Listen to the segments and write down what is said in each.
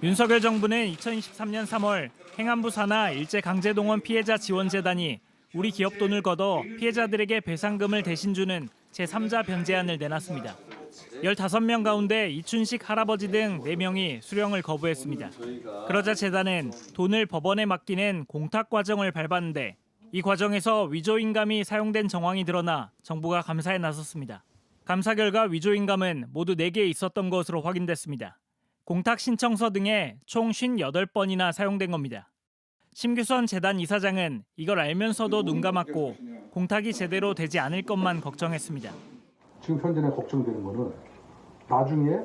윤석열 정부는 2023년 3월 행안부 산하 일제강제동원 피해자 지원재단이 우리 기업 돈을 걷어 피해자들에게 배상금을 대신 주는 제3자 변제안을 내놨습니다. 15명 가운데 이춘식 할아버지 등 4명이 수령을 거부했습니다. 그러자 재단은 돈을 법원에 맡기는 공탁 과정을 밟았는데 이 과정에서 위조인감이 사용된 정황이 드러나 정부가 감사에 나섰습니다. 감사 결과 위조인감은 모두 4개 있었던 것으로 확인됐습니다. 공탁 신청서 등에 총 58번이나 사용된 겁니다. 심규선 재단 이사장은 이걸 알면서도 눈 감았고 공탁이 제대로 되지 않을 것만 걱정했습니다. 지금 현재는 걱정되는 거는 나중에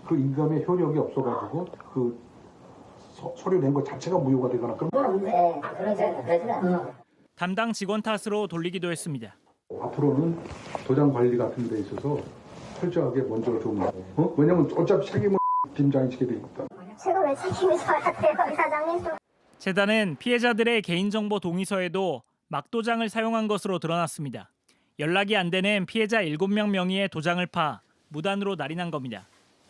그 인감의 효력이 없어가지고 그 서류 낸 것 자체가 무효가 되거나 그런. 담당 직원 탓으로 돌리기도 했습니다. 앞으로는 도장 관리 같은 데 있어서 철저하게 먼저 좀 왜냐면 어차피 책임은 팀장이 지게 돼 있다. 제가 왜 책임이 져야 돼요, 이사장님? 재단은 피해자들의 개인정보 동의서에도 막도장을 사용한 것으로 드러났습니다. 연락이 안 되는 피해자 7명 명의의 도장을 파 무단으로 날인한 겁니다.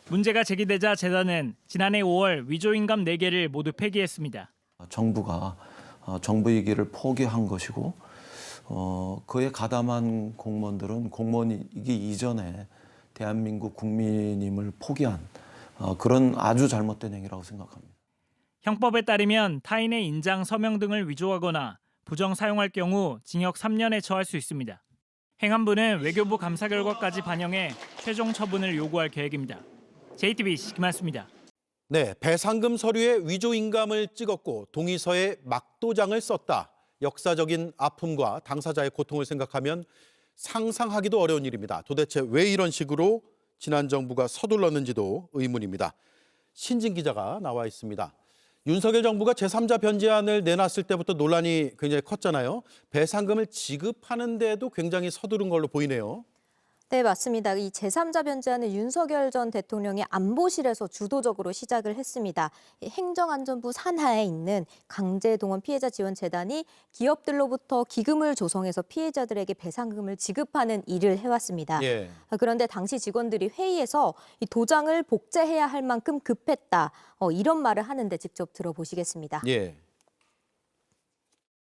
문제가 제기되자 재단은 지난해 5월 위조인감 4개를 모두 폐기했습니다. 정부가 정부이기를 포기한 것이고 그에 가담한 공무원들은 공무원이기 이전에 대한민국 국민임을 포기한 그런 아주 잘못된 행위라고 생각합니다. 형법에 따르면 타인의 인장, 서명 등을 위조하거나 부정 사용할 경우 징역 3년에 처할 수 있습니다. 행안부는 외교부 감사 결과까지 반영해 최종 처분을 요구할 계획입니다. JTBC 김한수입니다. 네, 배상금 서류에 위조인감을 찍었고 동의서에 막도장을 썼다. 역사적인 아픔과 당사자의 고통을 생각하면 상상하기도 어려운 일입니다. 도대체 왜 이런 식으로 지난 정부가 서둘렀는지도 의문입니다. 신진 기자가 나와 있습니다. 윤석열 정부가 제3자 변제안을 내놨을 때부터 논란이 굉장히 컸잖아요. 배상금을 지급하는 데도 굉장히 서두른 걸로 보이네요. 네, 맞습니다. 이 제3자 변제안은 윤석열 전 대통령의 안보실에서 주도적으로 시작을 했습니다. 행정안전부 산하에 있는 강제동원 피해자 지원재단이 기업들로부터 기금을 조성해서 피해자들에게 배상금을 지급하는 일을 해왔습니다. 예. 그런데 당시 직원들이 회의에서 이 도장을 복제해야 할 만큼 급했다. 이런 말을 하는데 직접 들어보시겠습니다. 예.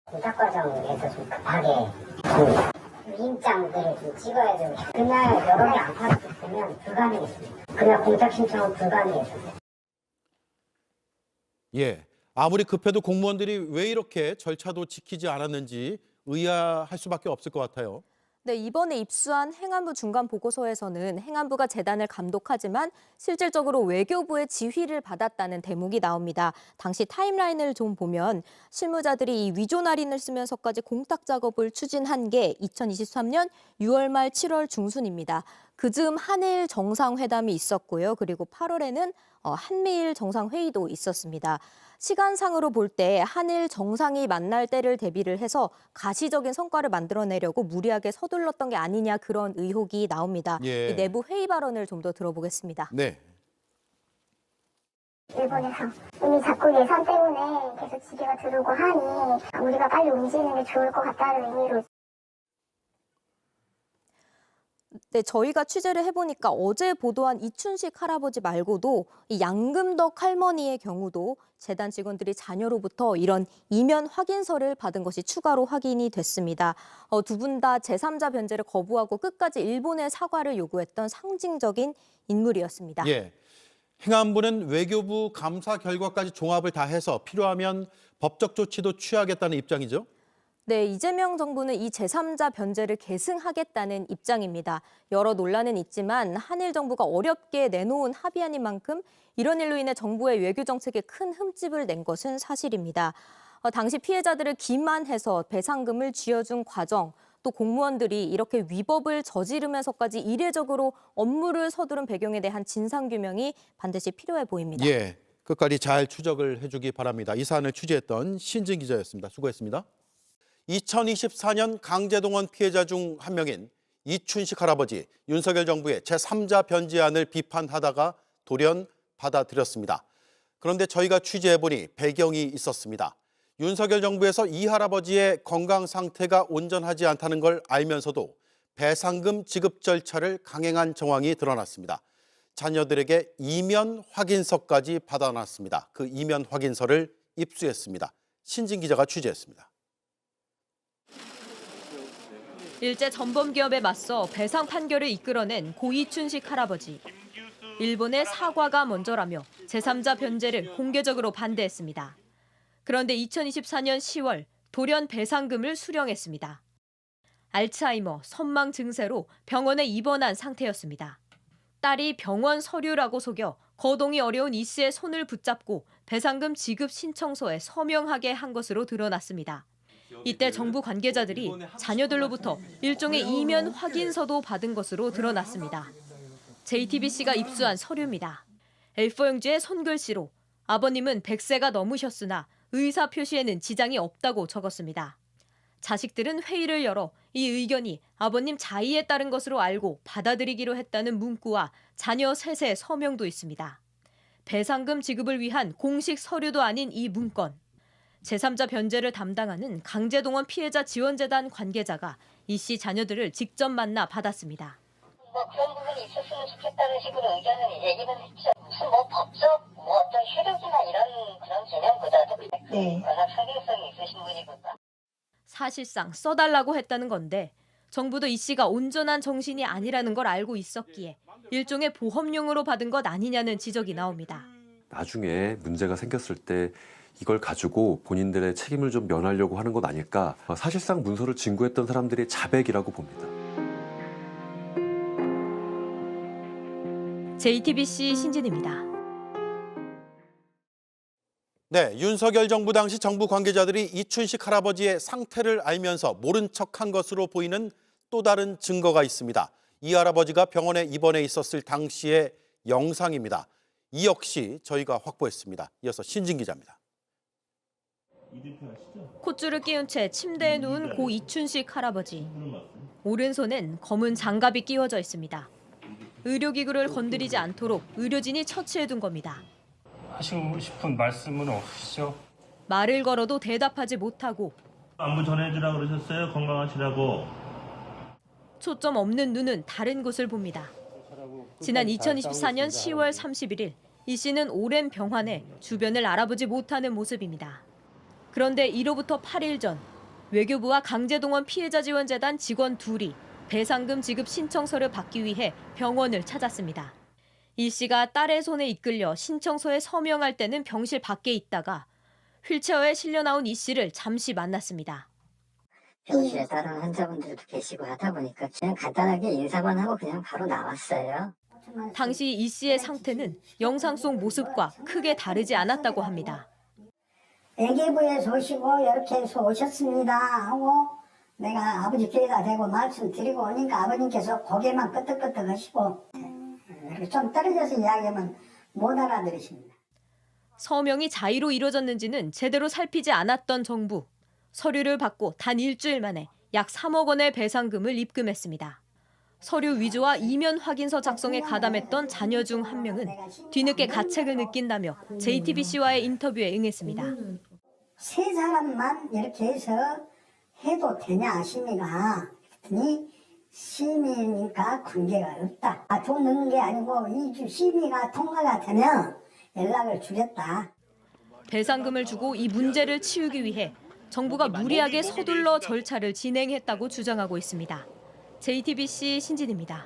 공탁 과정에서 좀 급하게 위임장들을 좀 찍어야 되고 그날 여러 개 안 팔았으면 불가능했습니다. 그날 공탁 신청은 불가능했어요. 예. 아무리 급해도 공무원들이 왜 이렇게 절차도 지키지 않았는지 의아할 수밖에 없을 것 같아요. 네, 이번에 입수한 행안부 중간 보고서에서는 행안부가 재단을 감독하지만 실질적으로 외교부의 지휘를 받았다는 대목이 나옵니다. 당시 타임라인을 좀 보면 실무자들이 이 위조 날인을 쓰면서까지 공탁 작업을 추진한 게 2023년 6월 말 7월 중순입니다. 그즈음 한일 정상회담이 있었고요. 그리고 8월에는 한미일 정상회의도 있었습니다. 시간상으로 볼 때 한일 정상이 만날 때를 대비를 해서 가시적인 성과를 만들어내려고 무리하게 서둘렀던 게 아니냐 그런 의혹이 나옵니다. 예. 이 내부 회의 발언을 좀 더 들어보겠습니다. 네. 일본에서 이미 자꾸 예산 때문에 계속 지기가 들어오고 하니 우리가 빨리 움직이는 게 좋을 것 같다는 의미로. 네, 저희가 취재를 해보니까 어제 보도한 이춘식 할아버지 말고도 이 양금덕 할머니의 경우도 재단 직원들이 자녀로부터 이런 이면 확인서를 받은 것이 추가로 확인이 됐습니다. 두 분 다 제3자 변제를 거부하고 끝까지 일본의 사과를 요구했던 상징적인 인물이었습니다. 예. 행안부는 외교부 감사 결과까지 종합을 다 해서 필요하면 법적 조치도 취하겠다는 입장이죠. 네, 이재명 정부는 이 제3자 변제를 계승하겠다는 입장입니다. 여러 논란은 있지만 한일 정부가 어렵게 내놓은 합의안인 만큼 이런 일로 인해 정부의 외교 정책에 큰 흠집을 낸 것은 사실입니다. 당시 피해자들을 기만해서 배상금을 쥐어준 과정, 또 공무원들이 이렇게 위법을 저지르면서까지 이례적으로 업무를 서두른 배경에 대한 진상규명이 반드시 필요해 보입니다. 예, 끝까지 잘 추적을 해주기 바랍니다. 이 사안을 취재했던 신진 기자였습니다. 수고했습니다. 2024년 강제동원 피해자 중 한 명인 이춘식 할아버지, 윤석열 정부의 제3자 변제안을 비판하다가 돌연 받아들였습니다. 그런데 저희가 취재해보니 배경이 있었습니다. 윤석열 정부에서 이 할아버지의 건강 상태가 온전하지 않다는 걸 알면서도 배상금 지급 절차를 강행한 정황이 드러났습니다. 자녀들에게 이면 확인서까지 받아놨습니다. 그 이면 확인서를 입수했습니다. 신진 기자가 취재했습니다. 일제 전범기업에 맞서 배상 판결을 이끌어낸 고 이춘식 할아버지. 일본의 사과가 먼저라며 제3자 변제를 공개적으로 반대했습니다. 그런데 2024년 10월 돌연 배상금을 수령했습니다. 알츠하이머, 선망 증세로 병원에 입원한 상태였습니다. 딸이 병원 서류라고 속여 거동이 어려운 이 씨의 손을 붙잡고 배상금 지급 신청서에 서명하게 한 것으로 드러났습니다. 이때 정부 관계자들이 자녀들로부터 일종의 이면 확인서도 받은 것으로 드러났습니다. JTBC가 입수한 서류입니다. A4 용지의 손글씨로 아버님은 100세가 넘으셨으나 의사 표시에는 지장이 없다고 적었습니다. 자식들은 회의를 열어 이 의견이 아버님 자의에 따른 것으로 알고 받아들이기로 했다는 문구와 자녀 셋의 서명도 있습니다. 배상금 지급을 위한 공식 서류도 아닌 이 문건. 제3자 변제를 담당하는 강제동원 피해자 지원재단 관계자가 이 씨 자녀들을 직접 만나 받았습니다. 그런 부분이 있었으면 좋겠다는 식으로 의견을 얘기는 했죠. 무슨 법적 어떤 효력이나 이런 그런 개념보다도 워낙 상징성이 있으신 분이고. 사실상 써달라고 했다는 건데 정부도 이 씨가 온전한 정신이 아니라는 걸 알고 있었기에 일종의 보험용으로 받은 것 아니냐는 지적이 나옵니다. 나중에 문제가 생겼을 때 이걸 가지고 본인들의 책임을 좀 면하려고 하는 것 아닐까. 사실상 문서를 진구했던 사람들의 자백이라고 봅니다. JTBC 신진입니다. 네, 윤석열 정부 당시 정부 관계자들이 이춘식 할아버지의 상태를 알면서 모른 척한 것으로 보이는 또 다른 증거가 있습니다. 이 할아버지가 병원에 입원해 있었을 당시의 영상입니다. 이 역시 저희가 확보했습니다. 이어서 신진 기자입니다. 콧줄을 끼운 채 침대에 누운 고 이춘식 할아버지. 오른손엔 검은 장갑이 끼워져 있습니다. 의료기구를 건드리지 않도록 의료진이 처치해둔 겁니다. 하시고 싶은 말씀은 없으시죠? 말을 걸어도 대답하지 못하고 안부 전해주라 그러셨어요? 건강하시라고. 초점 없는 눈은 다른 곳을 봅니다. 지난 2024년 10월 31일 이 씨는 오랜 병환에 주변을 알아보지 못하는 모습입니다. 그런데 이로부터 8일 전 외교부와 강제동원 피해자지원재단 직원 둘이 배상금 지급 신청서를 받기 위해 병원을 찾았습니다. 이 씨가 딸의 손에 이끌려 신청서에 서명할 때는 병실 밖에 있다가 휠체어에 실려 나온 이 씨를 잠시 만났습니다. 병실에 다른 환자분들도 계시고 하다 보니까 그냥 간단하게 인사만 하고 그냥 바로 나왔어요. 당시 이 씨의 상태는 영상 속 모습과 크게 다르지 않았다고 합니다. 외교부에서 오시고 이렇게 해서 오셨습니다 하고 내가 아버지 귀에다 대고 말씀드리고 오니까 아버님께서 고개만 끄덕끄덕 하시고 좀 떨어져서 이야기하면 못 알아들으십니다. 서명이 자의로 이루어졌는지는 제대로 살피지 않았던 정부. 서류를 받고 단 일주일 만에 약 3억 원의 배상금을 입금했습니다. 서류 위조와 이면 확인서 작성에 가담했던 자녀 중 한 명은 뒤늦게 가책을 느낀다며 JTBC와의 인터뷰에 응했습니다. 세 사람만 이렇게 해서 해도 되냐 심의가 그랬더니 심의니까 관계가 없다. 돈 넣는 게 아니고 이 심의가 통과가 되면 연락을 주겠다. 배상금을 주고 이 문제를 치우기 위해 정부가 무리하게 서둘러 절차를 진행했다고 주장하고 있습니다. JTBC 신진입니다.